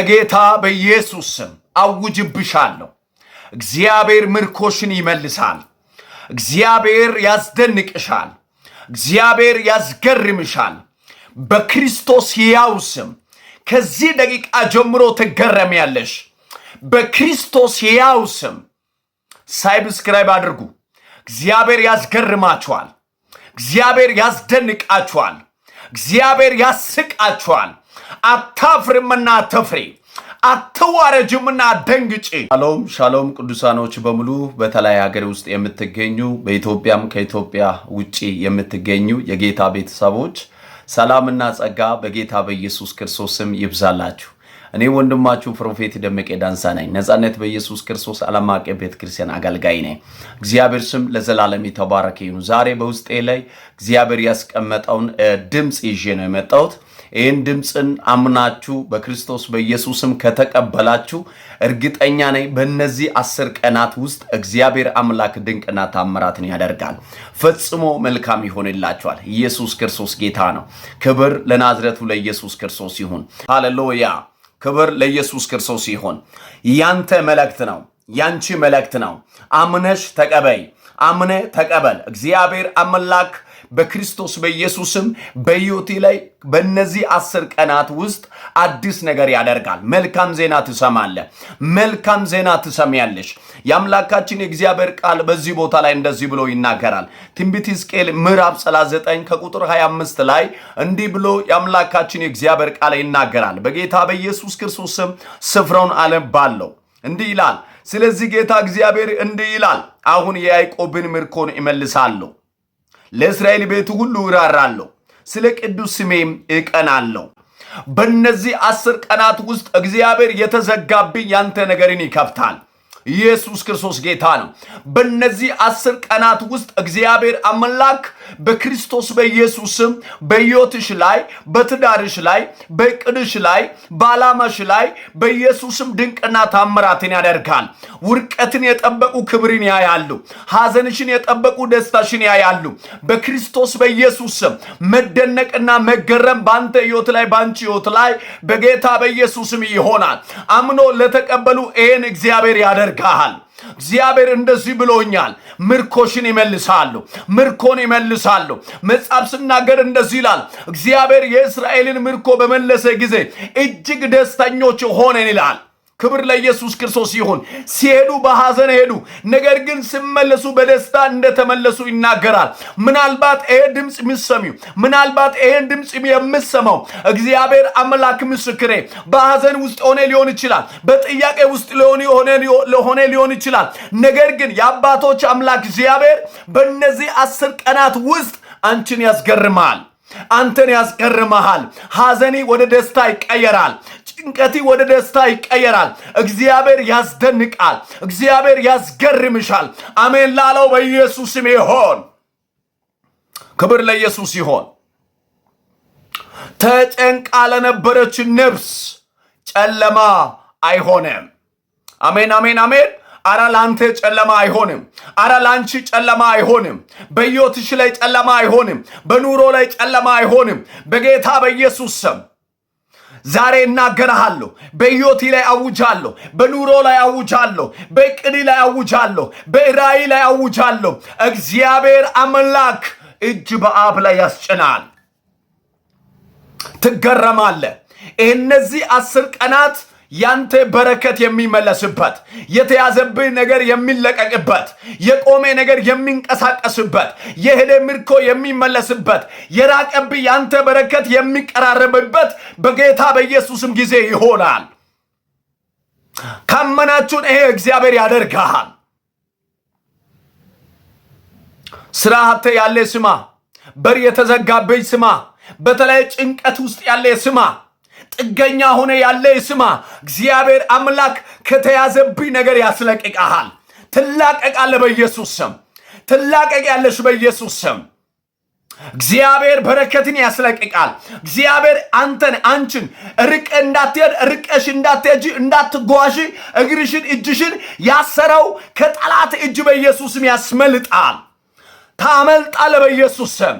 በጌታ በኢየሱስ ስም አውጅብሻለሁ። እግዚአብሔር ምርኮሽን ይመልሳል። እግዚአብሔር ያስደንቅሻል። እግዚአብሔር ያስገርምሻል። በክርስቶስ ሕያው ስም ከዚህ ደቂቃ ጀምሮ ትገረሚያለሽ። በክርስቶስ ሕያው ስም ሳብስክራይብ አድርጉ። እግዚአብሔር ያስገርማችኋል። እግዚአብሔር ያስደንቃችኋል። እግዚአብሔር ያስቃችኋል። አታፍርምና አትፍሪ፣ አትዋረጅምና አትደንግጪ። ሻሎም ሻሎም ቅዱሳኖች በሙሉ በተለያየ ሀገር ውስጥ የምትገኙ በኢትዮጵያም ከኢትዮጵያ ውጪ የምትገኙ የጌታ ቤተሰቦች ሰላምና ጸጋ በጌታ በኢየሱስ ክርስቶስ ስም ይብዛላችሁ። እኔ ወንድማችሁ ፕሮፌት ደመቀ ዳንሳ ነኝ። ነፃነት በኢየሱስ ክርስቶስ ዓለም አቀፍ ቤተክርስቲያን አገልጋይ ነኝ። እግዚአብሔር ስም ለዘላለም የተባረከ ይሁን። ዛሬ በውስጤ ላይ እግዚአብሔር ያስቀመጠውን ድምጽ ይዤ ነው የመጣሁት። ይህን ድምጽን አምናችሁ በክርስቶስ በኢየሱስም ከተቀበላችሁ እርግጠኛ ነኝ በእነዚህ 10 ቀናት ውስጥ እግዚአብሔር አምላክ ድንቅና ታምራትን ያደርጋል። ፈጽሞ መልካም ይሆንላችኋል። ኢየሱስ ክርስቶስ ጌታ ነው። ክብር ለናዝሬቱ ለኢየሱስ ክርስቶስ ይሁን። ሃሌሉያ። ክብር ለኢየሱስ ክርስቶስ ይሁን። ያንተ መልእክት ነው፣ ያንቺ መልእክት ነው። አምነሽ ተቀበይ፣ አምነ ተቀበል። እግዚአብሔር አምላክ በክርስቶስ በኢየሱስም በሕይወቴ ላይ በእነዚህ 10 ቀናት ውስጥ አዲስ ነገር ያደርጋል። መልካም ዜና ትሰማለህ፣ መልካም ዜና ትሰሚያለሽ። የአምላካችን የእግዚአብሔር ቃል በዚህ ቦታ ላይ እንደዚህ ብሎ ይናገራል። ትንቢተ ሕዝቅኤል ምዕራፍ 39 ከቁጥር 25 ላይ እንዲህ ብሎ የአምላካችን የእግዚአብሔር ቃል ይናገራል። በጌታ በኢየሱስ ክርስቶስ ስም ስፍራውን አነባለሁ። እንዲህ ይላል። ስለዚህ ጌታ እግዚአብሔር እንዲህ ይላል፣ አሁን የያዕቆብን ምርኮን እመልሳለሁ፣ ለእስራኤል ቤት ሁሉ እራራለሁ፣ ስለ ቅዱስ ስሜም እቀናለሁ። በእነዚህ 10 ቀናት ውስጥ እግዚአብሔር የተዘጋብኝ ያንተ ነገርን ይከፍታል። ኢየሱስ ክርስቶስ ጌታ ነው። በእነዚህ 10 ቀናት ውስጥ እግዚአብሔር አምላክ በክርስቶስ በኢየሱስም በሕይወትሽ ላይ፣ በትዳርሽ ላይ፣ በቅድሽ ላይ፣ በዓላማሽ ላይ በኢየሱስም ድንቅና ታምራትን ያደርጋል። ውርቀትን የጠበቁ ክብርን ያያሉ። ሐዘንሽን የጠበቁ ደስታሽን ያያሉ። በክርስቶስ በኢየሱስም መደነቅና መገረም ባንተ ሕይወት ላይ፣ ባንቺ ሕይወት ላይ በጌታ በኢየሱስም ይሆናል። አምኖ ለተቀበሉ ይሄን እግዚአብሔር ያደርጋል። እግዚአብሔር እንደዚህ ብሎኛል፣ ምርኮሽን ይመልሳሉ፣ ምርኮን ይመልሳሉ። መጽሐፍ ሲናገር እንደዚህ ይላል፣ እግዚአብሔር የእስራኤልን ምርኮ በመለሰ ጊዜ እጅግ ደስተኞች ሆነን ይላል። ክብር ለኢየሱስ ክርስቶስ ይሁን። ሲሄዱ በሐዘን ሄዱ፣ ነገር ግን ሲመለሱ በደስታ እንደተመለሱ ይናገራል። ምናልባት ይሄ ድምጽ የሚሰሚው፣ ምናልባት ይሄን ድምጽ የምሰማው እግዚአብሔር አምላክ ምስክሬ በሐዘን ውስጥ ሆነ ሊሆን ይችላል፣ በጥያቄ ውስጥ ሆነ ሊሆን ይችላል። ነገር ግን የአባቶች አምላክ እግዚአብሔር በእነዚህ 10 ቀናት ውስጥ አንቺን ያስገርማል፣ አንተን ያስገርማል። ሐዘኒ ወደ ደስታ ይቀየራል። ጭንቀቲ ወደ ደስታ ይቀየራል። እግዚአብሔር ያስደንቃል። እግዚአብሔር ያስገርምሻል። አሜን ላለው በኢየሱስ ስም ይሆን። ክብር ለኢየሱስ ይሆን። ተጨንቃ ለነበረች ነፍስ ጨለማ አይሆንም። አሜን አሜን አሜን። አራ ላንተ ጨለማ አይሆንም። አራ ላንቺ ጨለማ አይሆንም። በሕይወትሽ ላይ ጨለማ አይሆንም። በኑሮ ላይ ጨለማ አይሆንም። በጌታ በኢየሱስ ስም ዛሬ እናገራለሁ። በሕይወቴ ላይ አውጃለሁ። በኑሮ ላይ አውጃለሁ። በዕቅድ ላይ አውጃለሁ። በራእይ ላይ አውጃለሁ። እግዚአብሔር አምላክ እጅ በአፍ ላይ ያስጭናል። ትገረማለህ። እነዚህ 10 ቀናት ያንተ በረከት የሚመለስበት፣ የተያዘብህ ነገር የሚለቀቅበት፣ የቆመ ነገር የሚንቀሳቀስበት፣ የሄደ ምርኮ የሚመለስበት፣ የራቀብህ ያንተ በረከት የሚቀራረብበት በጌታ በኢየሱስም ጊዜ ይሆናል። ካመናችሁን ይሄ እግዚአብሔር ያደርጋል። ስራ አጥተ ያለ ስማ፣ በር የተዘጋብህ ስማ፣ በተለይ ጭንቀት ውስጥ ያለ ስማ፣ ጥገኛ ሆነ ያለ ስማ። እግዚአብሔር አምላክ ከተያዘብኝ ነገር ያስለቅቃል። ትላቀቃለህ በኢየሱስ ስም። ትላቀቂያለሽ በኢየሱስ ስም። እግዚአብሔር በረከትን ያስለቅቃል። እግዚአብሔር አንቺን ርቀሽ እንዳትሄጂ እንዳትጓዢ እግርሽን እጅሽን ያሰረው ከጠላት እጅ በኢየሱስ ስም ያስመልጣል። ታመልጣለህ በኢየሱስ ስም።